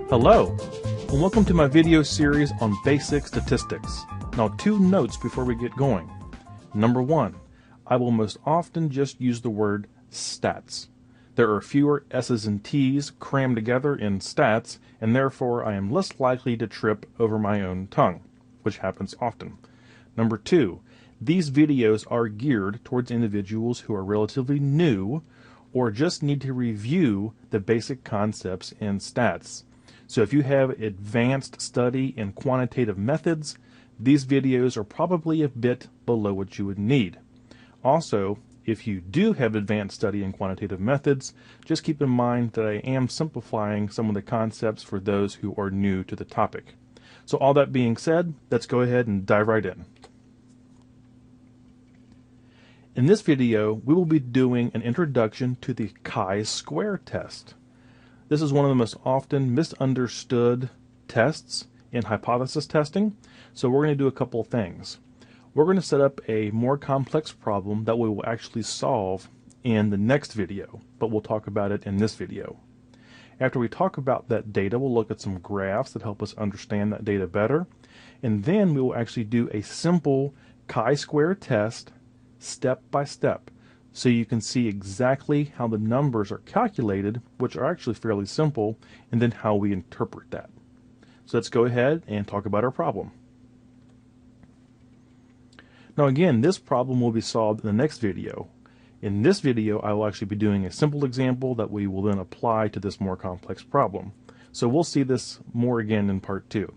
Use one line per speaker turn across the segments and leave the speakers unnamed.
Hello, and welcome to my video series on basic statistics. Now, 2 notes before we get going. Number 1, I will most often just use the word stats. There are fewer S's and T's crammed together in stats, and therefore I am less likely to trip over my own tongue, which happens often. Number 2, these videos are geared towards individuals who are relatively new or just need to review the basic concepts in stats. So if you have advanced study in quantitative methods, these videos are probably a bit below what you would need. Also, if you do have advanced study in quantitative methods, just keep in mind that I am simplifying some of the concepts for those who are new to the topic. So all that being said, let's go ahead and dive right in. In this video, we will be doing an introduction to the chi-square test. This is one of the most often misunderstood tests in hypothesis testing, so we're going to do a couple of things. We're going to set up a more complex problem that we will actually solve in the next video, but we'll talk about it in this video. After we talk about that data, we'll look at some graphs that help us understand that data better, and then we will actually do a simple chi-square test step by step, so you can see exactly how the numbers are calculated, which are actually fairly simple, and then how we interpret that. So let's go ahead and talk about our problem. Now again, this problem will be solved in the next video. In this video, I will actually be doing a simple example that we will then apply to this more complex problem. So we'll see this more again in part 2.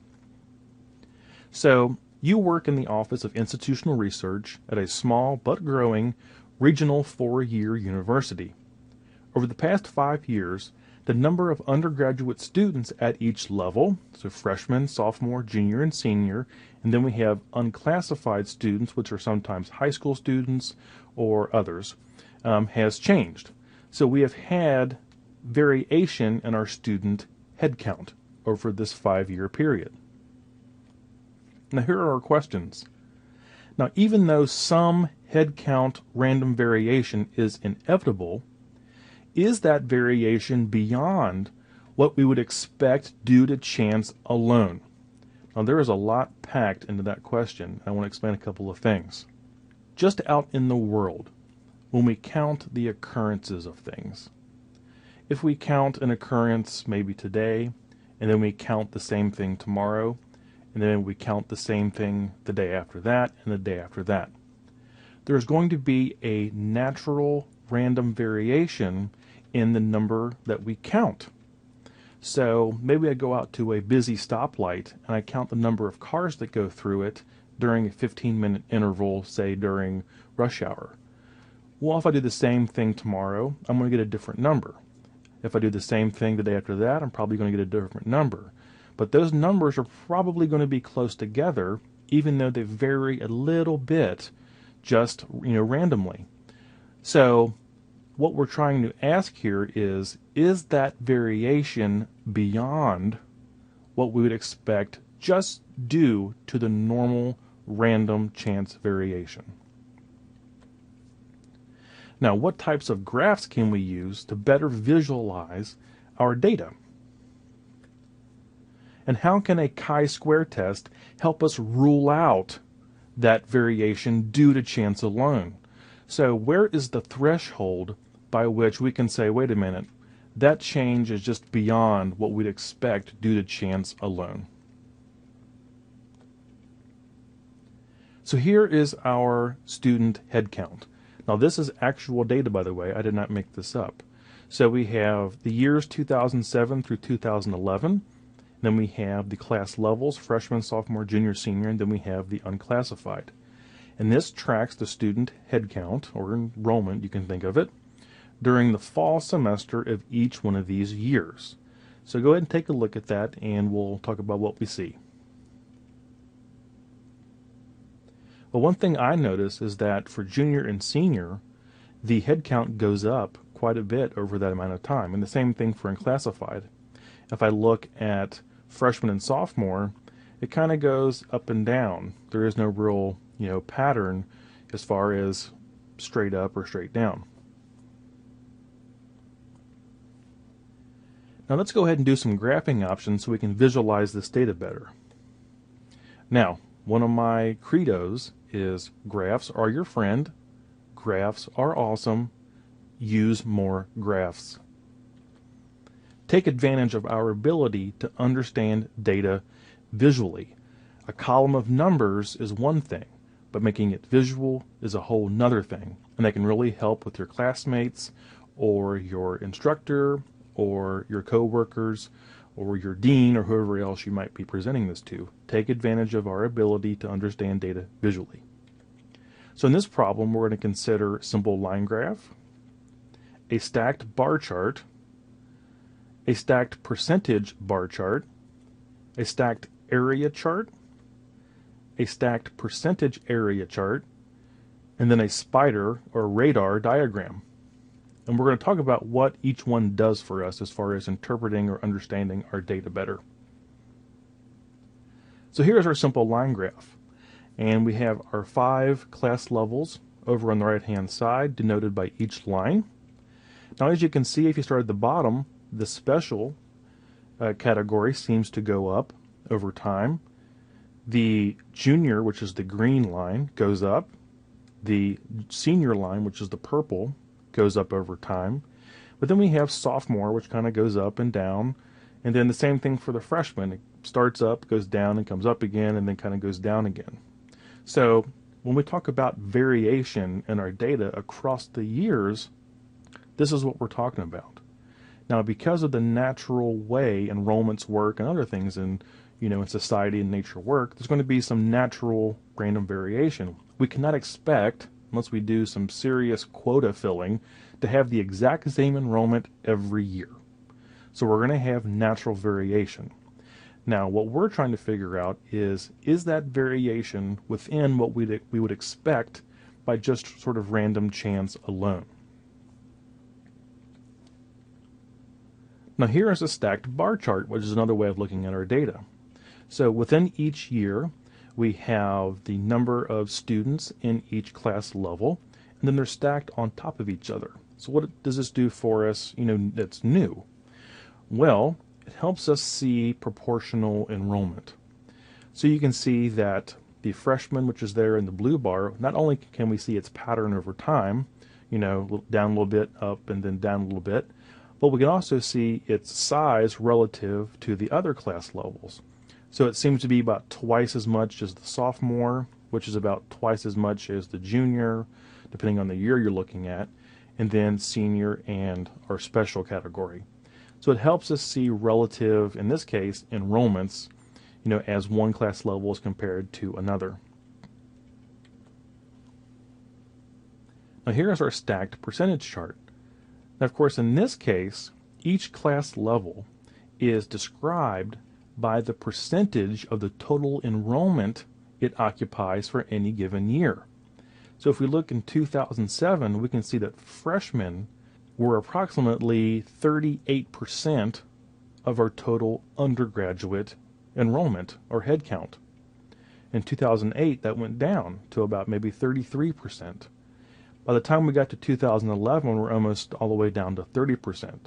So you work in the Office of Institutional Research at a small but growing regional 4-year university. Over the past 5 years, the number of undergraduate students at each level, so freshman, sophomore, junior, and senior, and then we have unclassified students, which are sometimes high school students or others, has changed. So we have had variation in our student headcount over this 5-year period. Now here are our questions. Now even though some headcount random variation is inevitable, is that variation beyond what we would expect due to chance alone? Now there is a lot packed into that question. I want to explain a couple of things. Just out in the world, when we count the occurrences of things, if we count an occurrence maybe today, and then we count the same thing tomorrow, and then we count the same thing the day after that, and the day after that, there's going to be a natural random variation in the number that we count. So maybe I go out to a busy stoplight and I count the number of cars that go through it during a 15-minute interval, say during rush hour. Well, if I do the same thing tomorrow, I'm going to get a different number. If I do the same thing the day after that, I'm probably going to get a different number. But those numbers are probably going to be close together, even though they vary a little bit just randomly. So what we're trying to ask here is that variation beyond what we would expect just due to the normal random chance variation? Now, what types of graphs can we use to better visualize our data? And how can a chi-square test help us rule out that variation due to chance alone? So where is the threshold by which we can say, wait a minute, that change is just beyond what we'd expect due to chance alone? So here is our student headcount. Now this is actual data, by the way. I did not make this up. So we have the years 2007 through 2011. Then we have the class levels, freshman, sophomore, junior, senior, and then we have the unclassified. And this tracks the student headcount, or enrollment, you can think of it, during the fall semester of each one of these years. So go ahead and take a look at that, and we'll talk about what we see. Well, one thing I notice is that for junior and senior, the headcount goes up quite a bit over that amount of time, and the same thing for unclassified. If I look at freshman and sophomore, it kind of goes up and down. There is no real, pattern as far as straight up or straight down. Now let's go ahead and do some graphing options so we can visualize this data better. Now, one of my credos is graphs are your friend, graphs are awesome, use more graphs. Take advantage of our ability to understand data visually. A column of numbers is one thing, but making it visual is a whole nother thing, and that can really help with your classmates or your instructor or your co-workers or your dean or whoever else you might be presenting this to. Take advantage of our ability to understand data visually. So in this problem, we're going to consider simple line graph, a stacked bar chart, a stacked percentage bar chart, a stacked area chart, a stacked percentage area chart, and then a spider or radar diagram. And we're going to talk about what each one does for us as far as interpreting or understanding our data better. So here's our simple line graph. And we have our 5 class levels over on the right-hand side, denoted by each line. Now, as you can see, if you start at the bottom, the special category seems to go up over time. The junior, which is the green line, goes up. The senior line, which is the purple, goes up over time. But then we have sophomore, which kind of goes up and down. And then the same thing for the freshman. It starts up, goes down, and comes up again, and then kind of goes down again. So when we talk about variation in our data across the years, this is what we're talking about. Now, because of the natural way enrollments work and other things in society and nature work, there's going to be some natural random variation. We cannot expect, unless we do some serious quota filling, to have the exact same enrollment every year. So we're going to have natural variation. Now, what we're trying to figure out is that variation within what we would expect by just sort of random chance alone? Now here is a stacked bar chart, which is another way of looking at our data. So within each year, we have the number of students in each class level, and then they're stacked on top of each other. So what does this do for us, that's new? Well, it helps us see proportional enrollment. So you can see that the freshman, which is there in the blue bar, not only can we see its pattern over time, down a little bit, up, and then down a little bit, but we can also see its size relative to the other class levels. So it seems to be about twice as much as the sophomore, which is about twice as much as the junior, depending on the year you're looking at, and then senior and our special category. So it helps us see relative, in this case, enrollments, as one class level is compared to another. Now here is our stacked percentage chart. Now, of course, in this case, each class level is described by the percentage of the total enrollment it occupies for any given year. So if we look in 2007, we can see that freshmen were approximately 38% of our total undergraduate enrollment or head count. In 2008, that went down to about maybe 33%. By the time we got to 2011, we're almost all the way down to 30%.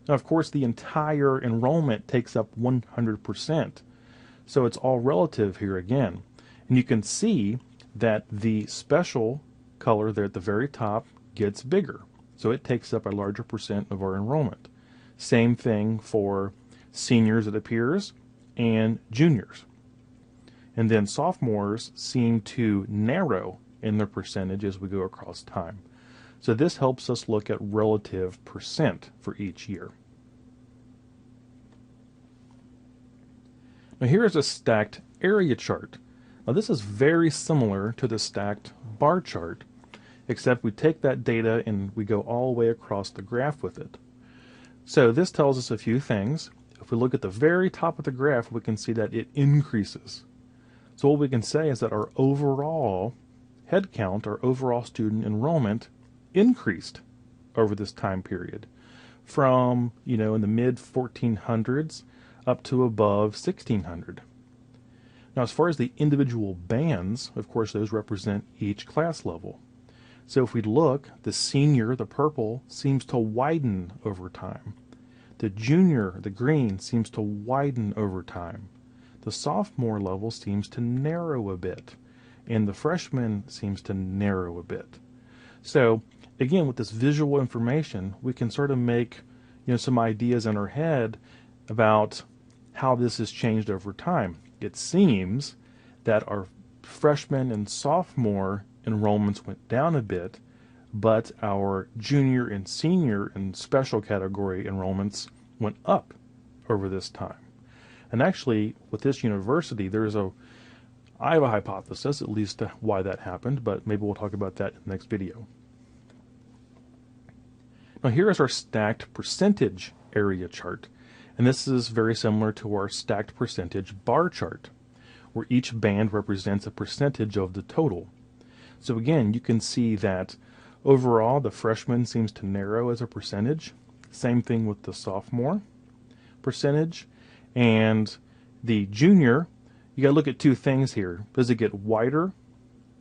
Now, of course, the entire enrollment takes up 100%. So it's all relative here again. And you can see that the special color there at the very top gets bigger. So it takes up a larger percent of our enrollment. Same thing for seniors, it appears, and juniors. And then sophomores seem to narrow in their percentage as we go across time. So this helps us look at relative percent for each year. Now here is a stacked area chart. Now this is very similar to the stacked bar chart, except we take that data and we go all the way across the graph with it. So this tells us a few things. If we look at the very top of the graph, we can see that it increases. So what we can say is that our overall head count, our overall student enrollment, increased over this time period from, in the mid 1400s up to above 1600. Now, as far as the individual bands, of course, those represent each class level. So if we look, the senior, the purple, seems to widen over time. The junior, the green, seems to widen over time. The sophomore level seems to narrow a bit, and the freshman seems to narrow a bit. So again, with this visual information, we can sort of make some ideas in our head about how this has changed over time. It seems that our freshman and sophomore enrollments went down a bit, but our junior and senior and special category enrollments went up over this time. And actually, with this university, I have a hypothesis, at least, why that happened, but maybe we'll talk about that in the next video. Now here is our stacked percentage area chart, and this is very similar to our stacked percentage bar chart, where each band represents a percentage of the total. So again, you can see that overall the freshman seems to narrow as a percentage. Same thing with the sophomore percentage. And the junior, you got to look at two things here. Does it get wider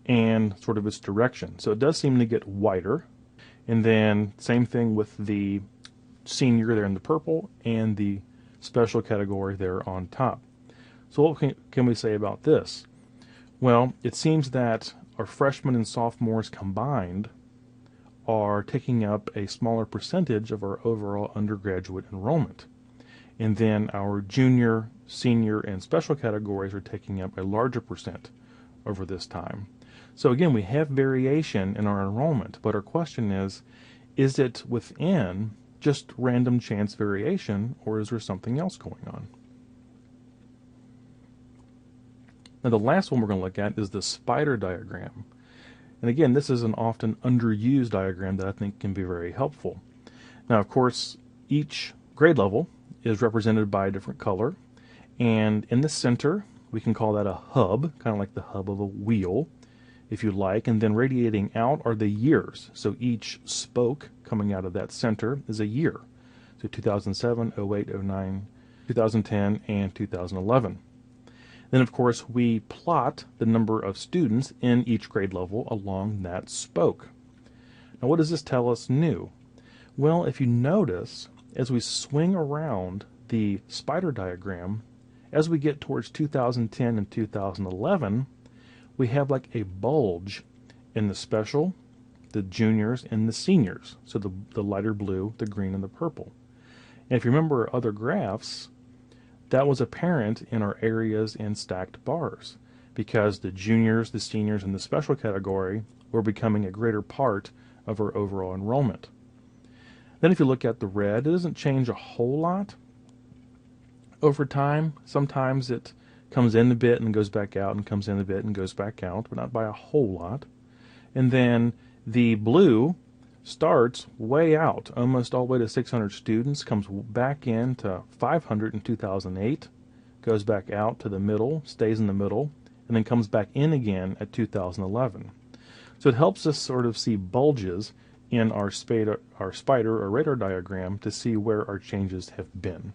and sort of its direction? So it does seem to get wider. And then same thing with the senior there in the purple and the special category there on top. So what can we say about this? Well, it seems that our freshmen and sophomores combined are taking up a smaller percentage of our overall undergraduate enrollment. And then our junior, senior, and special categories are taking up a larger percent over this time. So again, we have variation in our enrollment, but our question is it within just random chance variation, or is there something else going on? Now the last one we're going to look at is the spider diagram. And again, this is an often underused diagram that I think can be very helpful. Now, of course, each grade level is represented by a different color, and in the center we can call that a hub, kind of like the hub of a wheel, if you like, and then radiating out are the years. So each spoke coming out of that center is a year. So 2007, 08, 09, 2010, and 2011. Then, of course, we plot the number of students in each grade level along that spoke. Now, what does this tell us new? Well, if you notice, as we swing around the spider diagram, as we get towards 2010 and 2011, we have like a bulge in the special, the juniors, and the seniors. So the lighter blue, the green, and the purple. And if you remember other graphs, that was apparent in our areas and stacked bars, because the juniors, the seniors, and the special category were becoming a greater part of our overall enrollment. Then if you look at the red, it doesn't change a whole lot over time. Sometimes it comes in a bit and goes back out, and comes in a bit and goes back out, but not by a whole lot. And then the blue starts way out, almost all the way to 600 students, comes back in to 500 in 2008, goes back out to the middle, stays in the middle, and then comes back in again at 2011. So it helps us sort of see bulges in our spider or radar diagram to see where our changes have been.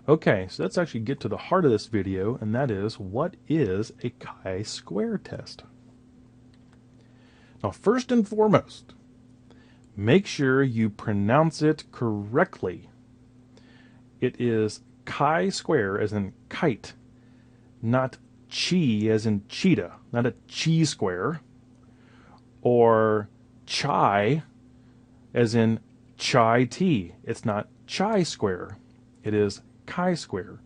Okay, so let's actually get to the heart of this video, and that is, what is a chi-square test? Now, first and foremost, make sure you pronounce it correctly. It is chi-square as in kite, not chi as in cheetah, not a chi-square, or chai as in chai tea. It's not chi-square, it is chi-square.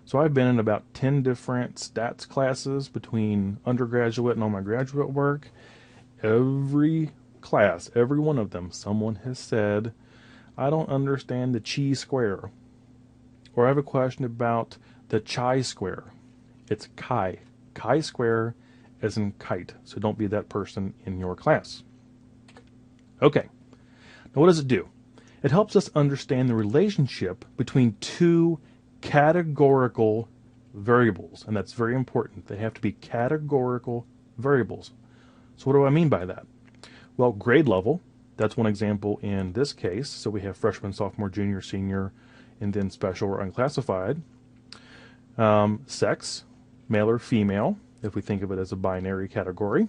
So I've been in about 10 different stats classes between undergraduate and all my graduate work. Every class, every one of them, someone has said, I don't understand the chi-square, or I have a question about the chi-square. It's chi-square as in kite, so don't be that person in your class. Okay, now what does it do? It helps us understand the relationship between two categorical variables, and that's very important. They have to be categorical variables. So what do I mean by that? Well, grade level, that's one example in this case. So we have freshman, sophomore, junior, senior, and then special or unclassified. Sex, male or female, if we think of it as a binary category.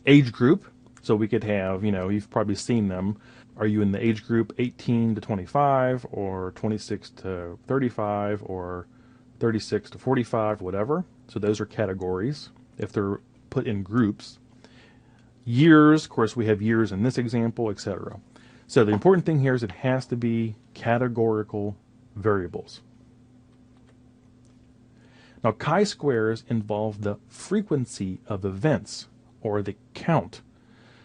Age group, so we could have, you've probably seen them. Are you in the age group 18 to 25, or 26 to 35, or 36 to 45, whatever? So those are categories if they're put in groups. Years, of course, we have years in this example, etc. So the important thing here is it has to be categorical variables. Now, chi-squares involve the frequency of events, or the count.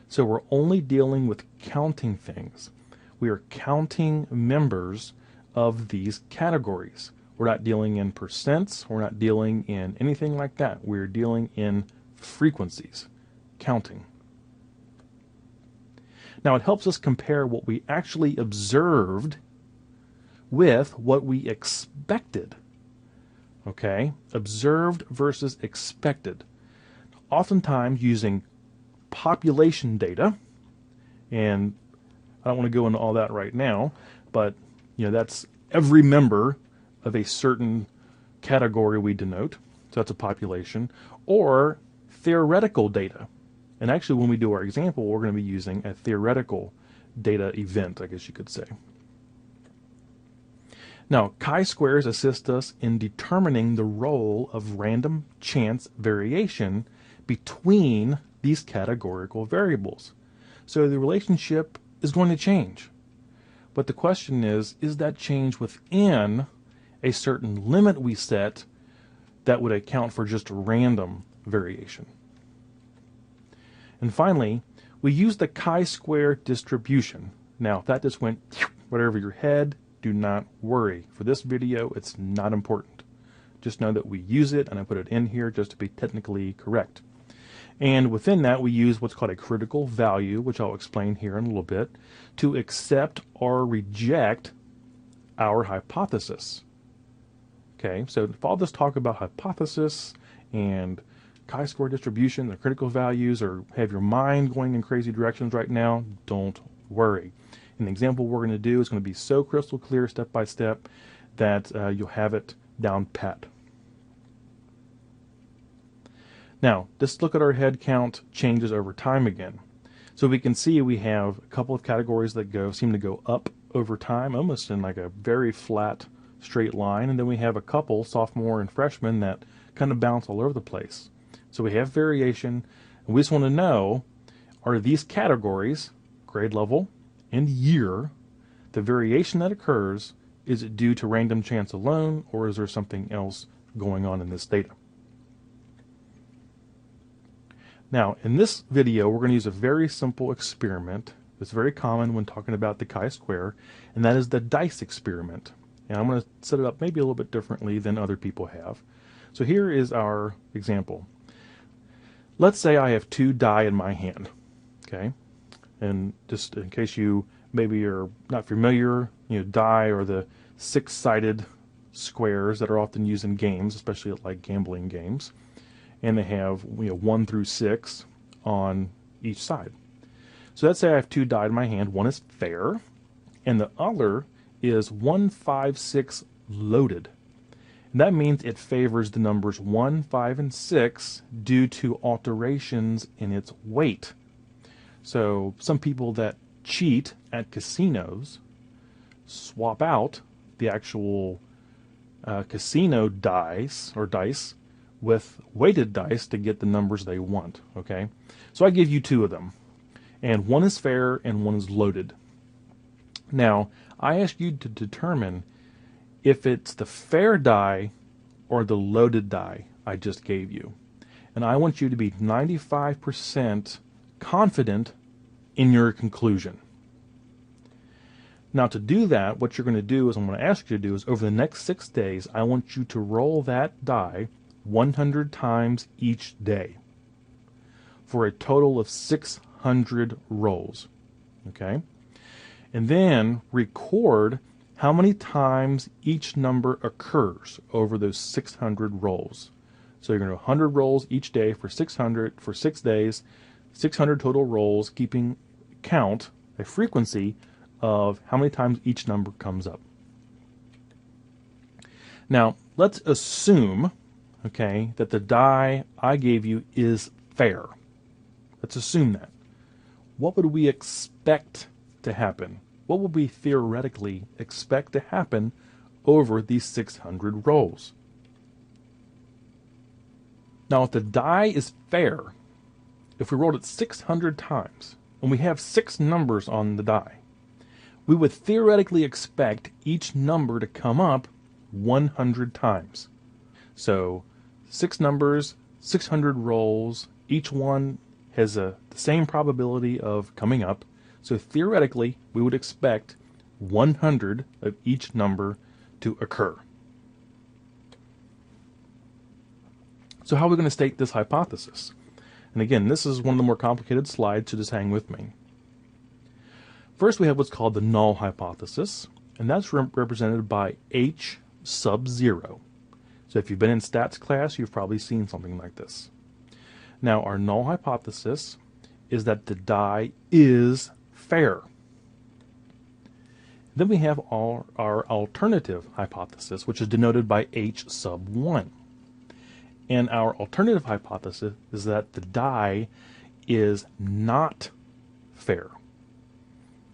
So we're only dealing with counting things. We are counting members of these categories. We're not dealing in percents. We're not dealing in anything like that. We're dealing in frequencies, counting. Now, it helps us compare what we actually observed with what we expected. Okay? Observed versus expected. Oftentimes using population data, and I don't want to go into all that right now, but that's every member of a certain category we denote, so that's a population, or theoretical data. And actually, when we do our example, we're going to be using a theoretical data event, I guess you could say. Now, chi-squares assist us in determining the role of random chance variation between these categorical variables. So the relationship is going to change. But the question is that change within a certain limit we set that would account for just random variation? And finally, we use the chi-square distribution. Now, if that just went right over your head, do not worry. For this video, it's not important. Just know that we use it, and I put it in here just to be technically correct. And within that, we use what's called a critical value, which I'll explain here in a little bit, to accept or reject our hypothesis. Okay, so if all this talk about hypothesis and chi-square distribution, the critical values, or have your mind going in crazy directions right now, don't worry. And the example we're going to do is going to be so crystal clear, step by step, that you'll have it down pat. Now, just look at our head count changes over time again. So we can see we have a couple of categories that seem to go up over time, almost in like a very flat, straight line. And then we have a couple, sophomore and freshman, that kind of bounce all over the place. So we have variation, and we just want to know, are these categories, grade level and year, the variation that occurs, is it due to random chance alone, or is there something else going on in this data? Now, in this video, we're going to use a very simple experiment that's very common when talking about the chi-square, and that is the dice experiment. And I'm going to set it up maybe a little bit differently than other people have. So here is our example. Let's say I have 2 die in my hand, okay? And just in case you maybe are not familiar, die are the 6-sided squares that are often used in games, especially like gambling games. And they have 1 through 6 on each side. So let's say I have 2 die in my hand. One is fair, and the other is 1, 5, 6 loaded. And that means it favors the numbers 1, 5, and 6 due to alterations in its weight. So some people that cheat at casinos swap out the actual casino dice with weighted dice to get the numbers they want. Okay, so I give you 2 of them, and one is fair and one is loaded. Now I ask you to determine if it's the fair die or the loaded die I just gave you, and I want you to be 95% confident in your conclusion. Now, to do that, what you're going to do is, I'm going to ask you to do is, over the next 6 days, I want you to roll that die 100 times each day for a total of 600 rolls. Okay? And then record how many times each number occurs over those 600 rolls. So you're going to do 100 rolls each day for 600 for 6 days, 600 total rolls, keeping count, a frequency of how many times each number comes up. Now, let's assume, okay, that the die I gave you is fair. Let's assume that. What would we expect to happen? What would we theoretically expect to happen over these 600 rolls? Now, if the die is fair, if we rolled it 600 times, and we have 6 numbers on the die, we would theoretically expect each number to come up 100 times. So 6 numbers, 600 rolls, each one has the same probability of coming up. So theoretically, we would expect 100 of each number to occur. So how are we going to state this hypothesis? And again, this is one of the more complicated slides, so just hang with me. First, we have what's called the null hypothesis, and that's represented by H sub 0. So if you've been in stats class, you've probably seen something like this. Now, our null hypothesis is that the die is fair. Then we have our alternative hypothesis, which is denoted by H sub 1. And our alternative hypothesis is that the die is not fair.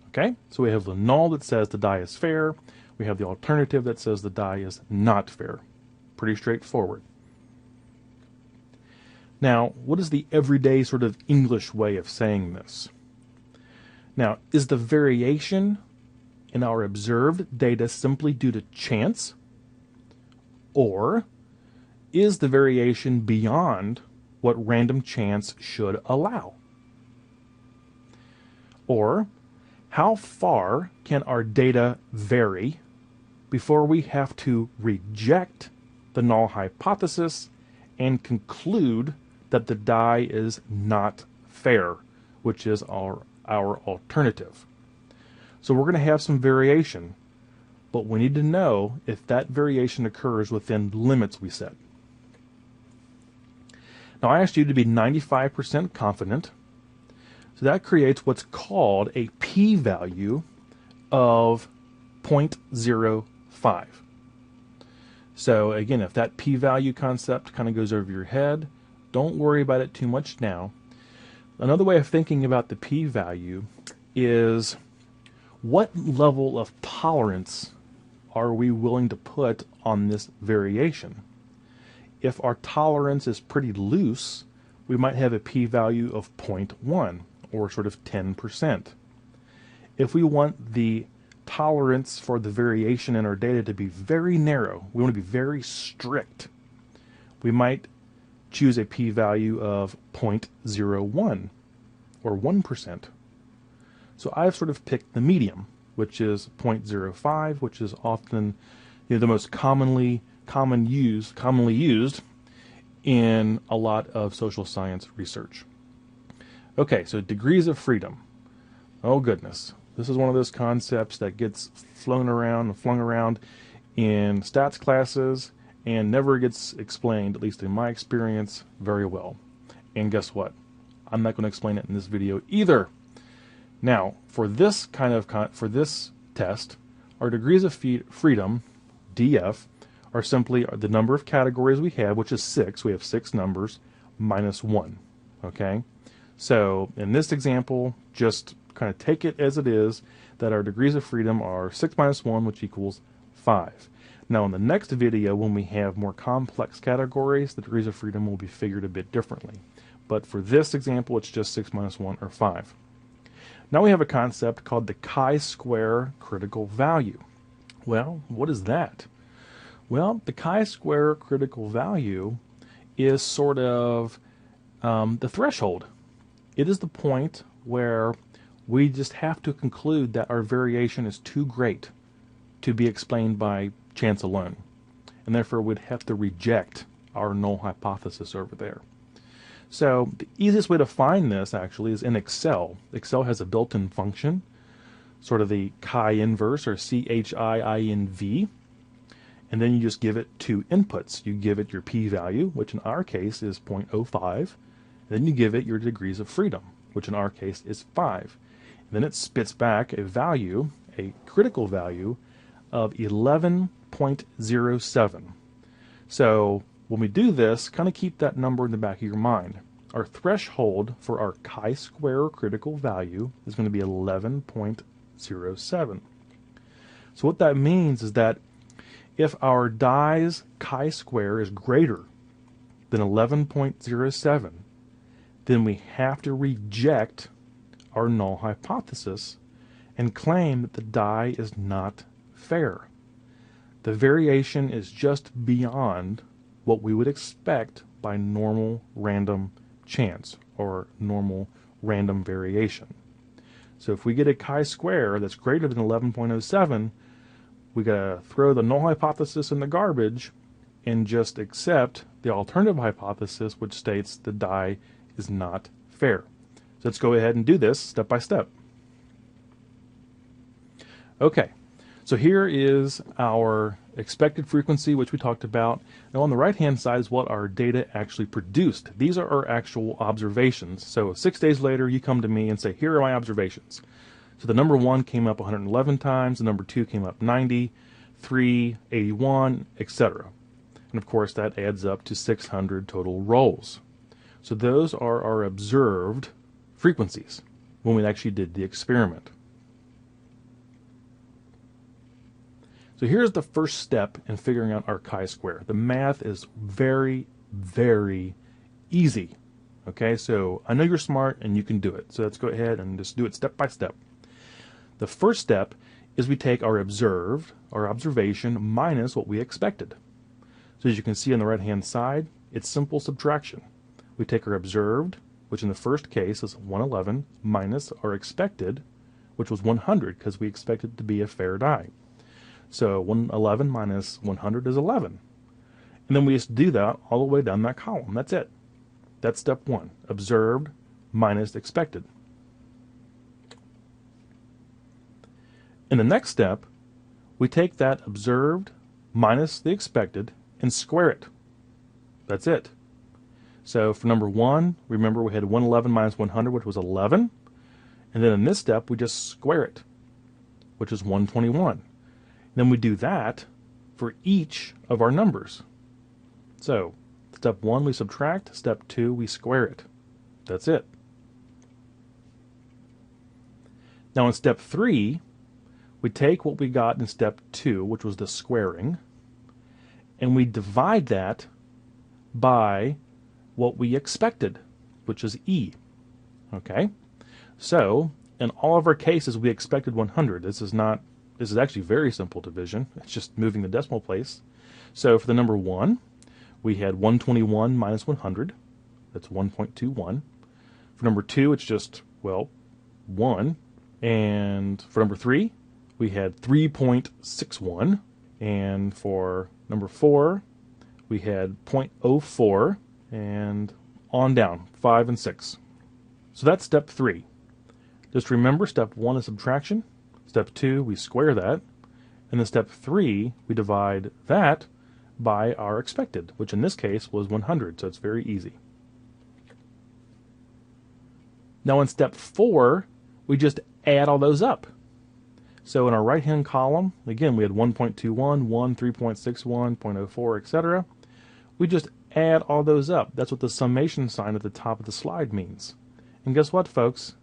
Okay, so we have the null that says the die is fair. We have the alternative that says the die is not fair. Pretty straightforward. Now, what is the everyday sort of English way of saying this? Now, is the variation in our observed data simply due to chance? Or is the variation beyond what random chance should allow? Or how far can our data vary before we have to reject the null hypothesis and conclude that the die is not fair, which is our alternative? So we're going to have some variation, but we need to know if that variation occurs within limits we set. Now, I asked you to be 95% confident, so that creates what's called a p-value of 0.05. So again, if that p-value concept kind of goes over your head, don't worry about it too much now. Another way of thinking about the p-value is what level of tolerance are we willing to put on this variation? If our tolerance is pretty loose, we might have a p-value of 0.1 or sort of 10%. If we want the tolerance for the variation in our data to be very narrow, we want to be very strict, we might choose a p-value of 0.01 or 1%. So I've sort of picked the medium, which is 0.05, which is often the most commonly used in a lot of social science research. Okay, so degrees of freedom. Oh goodness, this is one of those concepts that gets flung around in stats classes and never gets explained, at least in my experience, very well. And guess what? I'm not going to explain it in this video either. Now, for this test, our degrees of freedom, DF, are simply the number of categories we have, which is 6. We have 6 numbers minus 1. Okay? So in this example, just kind of take it as it is that our degrees of freedom are 6 minus 1, which equals 5. Now in the next video, when we have more complex categories, the degrees of freedom will be figured a bit differently. But for this example, it's just 6 minus 1, or 5. Now we have a concept called the chi-square critical value. Well, what is that? Well, the chi-square critical value is sort of the threshold. It is the point where we just have to conclude that our variation is too great to be explained by chance alone, and therefore we'd have to reject our null hypothesis over there. So the easiest way to find this actually is in Excel. Excel has a built-in function, sort of the chi-inverse, or CHIINV, and then you just give it 2 inputs. You give it your p-value, which in our case is 0.05, then you give it your degrees of freedom, which in our case is 5. And then it spits back a value, a critical value, of 11 0.07. So when we do this, kind of keep that number in the back of your mind. Our threshold for our chi-square critical value is going to be 11.07. So what that means is that if our die's chi-square is greater than 11.07, then we have to reject our null hypothesis and claim that the die is not fair. The variation is just beyond what we would expect by normal random chance or normal random variation. So if we get a chi-square that's greater than 11.07, we gotta throw the null hypothesis in the garbage and just accept the alternative hypothesis, which states the die is not fair. So let's go ahead and do this step by step. Okay, so here is our expected frequency, which we talked about. Now on the right hand side is what our data actually produced. These are our actual observations. So 6 days later you come to me and say, here are my observations. So the number 1 came up 111 times, the number 2 came up 90, 3, 81, etc. And of course that adds up to 600 total rolls. So those are our observed frequencies when we actually did the experiment. So here's the first step in figuring out our chi-square. The math is very, very easy. Okay, so I know you're smart and you can do it. So let's go ahead and just do it step by step. The first step is we take our observation minus what we expected. So as you can see on the right hand side, it's simple subtraction. We take our observed, which in the first case is 111, minus our expected, which was 100 because we expected it to be a fair die. So 111 minus 100 is 11. And then we just do that all the way down that column. That's it. That's step 1. Observed minus expected. In the next step, we take that observed minus the expected and square it. That's it. So for number 1, remember we had 111 minus 100, which was 11. And then in this step, we just square it, which is 121. Then we do that for each of our numbers. So step 1 we subtract, step 2 we square it. That's it. Now in step 3, we take what we got in step 2, which was the squaring, and we divide that by what we expected, which is E. Okay? So in all of our cases we expected 100. This is actually very simple division. It's just moving the decimal place. So for the number 1, we had 121 minus 100. That's 1.21. For number 2, it's just, well, 1. And for number 3, we had 3.61. And for number 4, we had 0.04. And on down, 5 and 6. So that's step 3. Just remember, step 1 is subtraction. Step 2, we square that. And then step 3, we divide that by our expected, which in this case was 100, so it's very easy. Now in step 4, we just add all those up. So in our right-hand column, again, we had 1.21, 1, 3.61, 0.04, etc. We just add all those up. That's what the summation sign at the top of the slide means. And guess what, folks?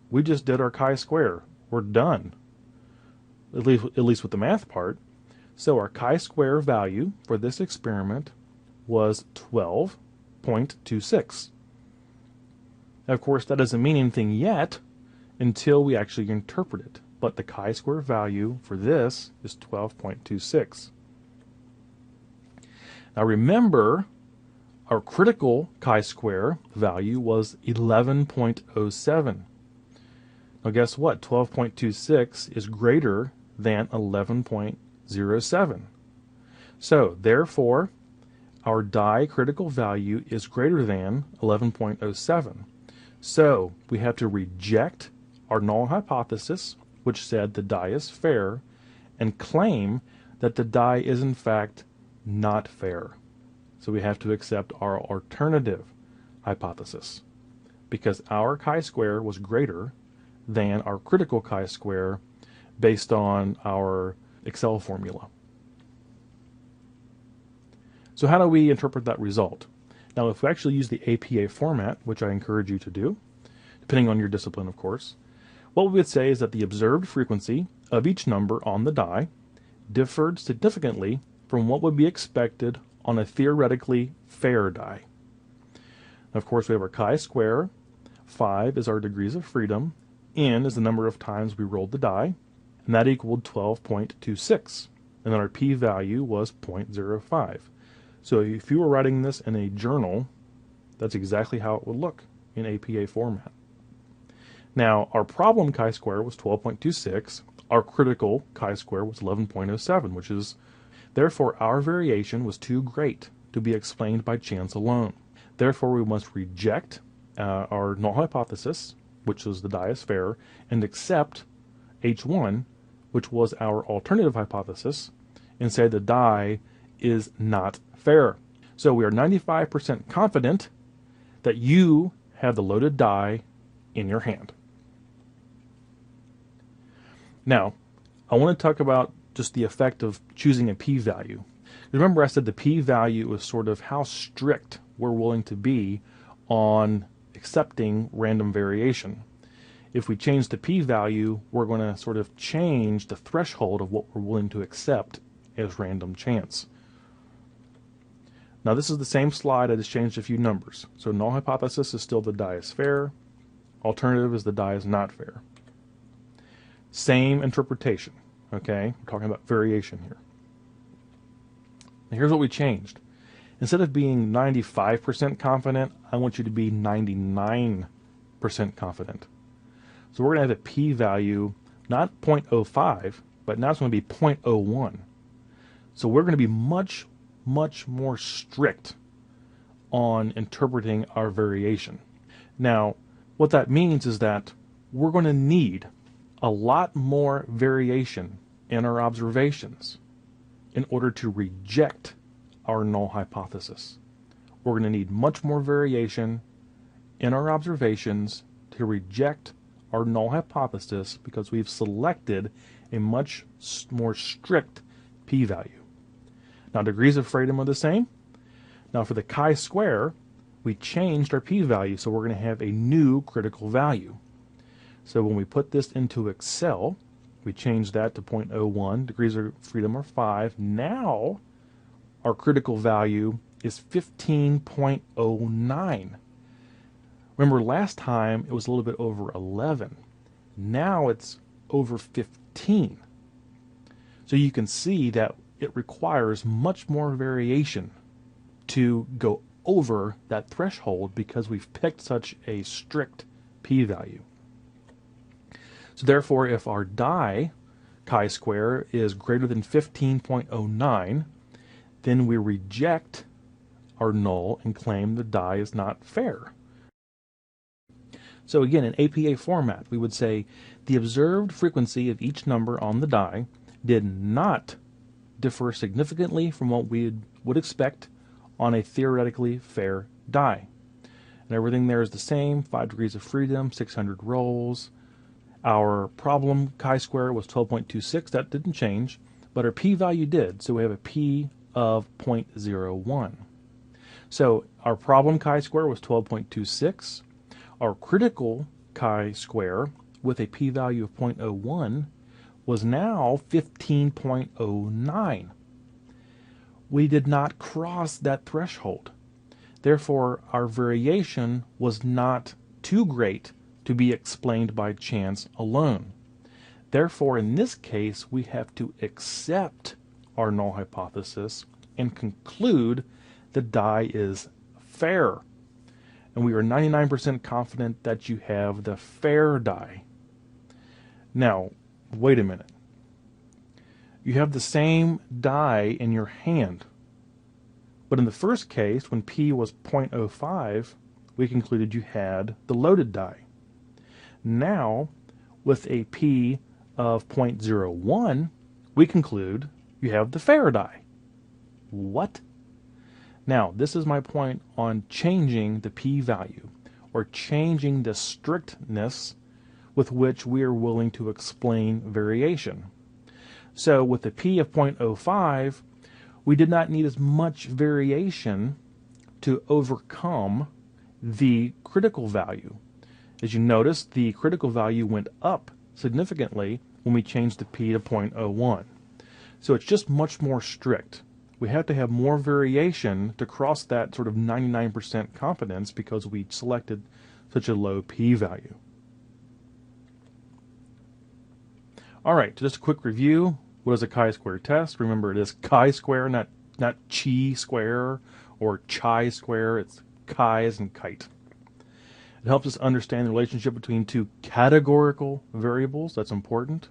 We just did our chi-square. We're done. At least with the math part. So our chi-square value for this experiment was 12.26. Now, of course, that doesn't mean anything yet until we actually interpret it. But the chi-square value for this is 12.26. Now remember, our critical chi-square value was 11.07. Now guess what? 12.26 is greater than 11.07. So therefore, our die critical value is greater than 11.07. So we have to reject our null hypothesis, which said the die is fair, and claim that the die is in fact not fair. So we have to accept our alternative hypothesis, because our chi-square was greater than our critical chi-square based on our Excel formula. So how do we interpret that result? Now, if we actually use the APA format, which I encourage you to do, depending on your discipline, of course, what we would say is that the observed frequency of each number on the die differed significantly from what would be expected on a theoretically fair die. Of course, we have our chi-square. 5 is our degrees of freedom. N is the number of times we rolled the die, and that equaled 12.26. And then our p-value was 0.05. So if you were writing this in a journal, that's exactly how it would look in APA format. Now, our problem chi-square was 12.26. Our critical chi-square was 11.07, which is, therefore, our variation was too great to be explained by chance alone. Therefore, we must reject our null hypothesis, which was the die is fair, and accept H1, which was our alternative hypothesis, and say the die is not fair. So we are 95% confident that you have the loaded die in your hand. Now, I want to talk about just the effect of choosing a p-value. Remember I said the p-value is sort of how strict we're willing to be on accepting random variation. If we change the p-value, we're going to sort of change the threshold of what we're willing to accept as random chance. Now this is the same slide, I just changed a few numbers. So null hypothesis is still the die is fair. Alternative is the die is not fair. Same interpretation, okay? We're talking about variation here. Now here's what we changed. Instead of being 95% confident, I want you to be 99% confident. So we're going to have a p-value, not 0.05, but now it's going to be 0.01. So we're going to be much more strict on interpreting our variation. Now, what that means is that we're going to need a lot more variation in our observations in order to reject our null hypothesis. We're going to need much more variation in our observations to reject our null hypothesis because we've selected a much more strict p-value. Now, degrees of freedom are the same. Now, for the chi-square, we changed our p-value, so we're going to have a new critical value. So when we put this into Excel, we change that to 0.01. Degrees of freedom are 5. Now, our critical value is 15.09. Remember, last time it was a little bit over 11. Now it's over 15. So you can see that it requires much more variation to go over that threshold because we've picked such a strict p-value. So therefore, if our die chi-square is greater than 15.09, then we reject our null and claim the die is not fair. So again, in APA format, we would say the observed frequency of each number on the die did not differ significantly from what we would expect on a theoretically fair die. And everything there is the same, 5 degrees of freedom, 600 rolls. Our problem chi-square was 12.26, that didn't change, but our p-value did, so we have a p of 0.01. So our problem chi-square was 12.26. Our critical chi-square with a p-value of 0.01 was now 15.09. We did not cross that threshold. Therefore, our variation was not too great to be explained by chance alone. Therefore, in this case, we have to accept our null hypothesis and conclude the die is fair. And we are 99% confident that you have the fair die. Now, wait a minute. You have the same die in your hand. But in the first case, when p was 0.05, we concluded you had the loaded die. Now, with a p of 0.01, we conclude you have the fair die. What? Now, this is my point on changing the p-value, or changing the strictness with which we are willing to explain variation. So with a p of 0.05, we did not need as much variation to overcome the critical value. As you notice, the critical value went up significantly when we changed the p to 0.01. So it's just much more strict. We have to have more variation to cross that sort of 99% confidence because we selected such a low p-value. All right, just a quick review. What is a chi-square test? Remember, it is chi-square, not chi-square or chi-square. It's chi as in kite. It helps us understand the relationship between two categorical variables. That's important.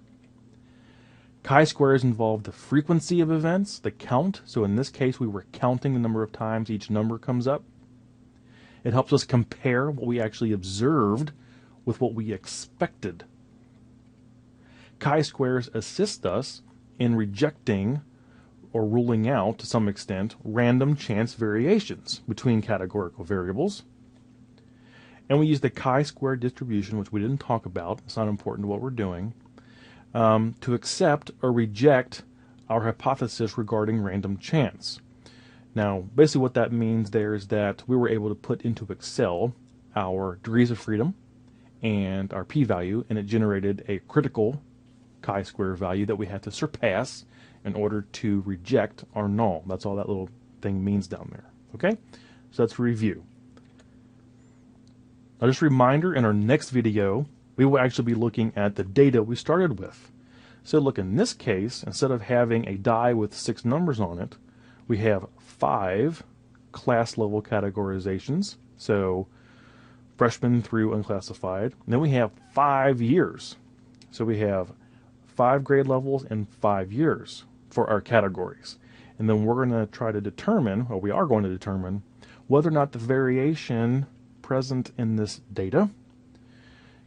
Chi-squares involve the frequency of events, the count. So in this case, we were counting the number of times each number comes up. It helps us compare what we actually observed with what we expected. Chi-squares assist us in rejecting or ruling out, to some extent, random chance variations between categorical variables. And we use the chi-square distribution, which we didn't talk about. It's not important to what we're doing, to accept or reject our hypothesis regarding random chance. Now, basically what that means there is that we were able to put into Excel our degrees of freedom and our p-value, and it generated a critical chi-square value that we had to surpass in order to reject our null. That's all that little thing means down there. Okay? So that's a review. Now just a reminder, in our next video, we will actually be looking at the data we started with. So look, in this case, instead of having a die with 6 numbers on it, we have 5 class level categorizations. So freshman through unclassified. And then we have 5 years. So we have 5 grade levels and 5 years for our categories. And then we're going to try to determine, or we are going to determine, whether or not the variation present in this data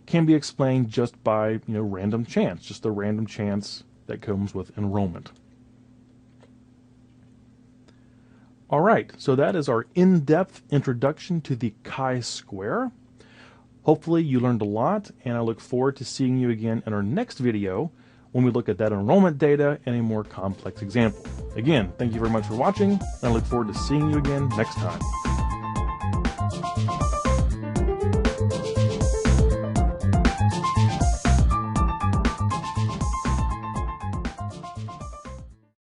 can be explained just by, random chance, just the random chance that comes with enrollment. All right, so that is our in-depth introduction to the chi-square. Hopefully you learned a lot, and I look forward to seeing you again in our next video when we look at that enrollment data and a more complex example. Again, thank you very much for watching, and I look forward to seeing you again next time.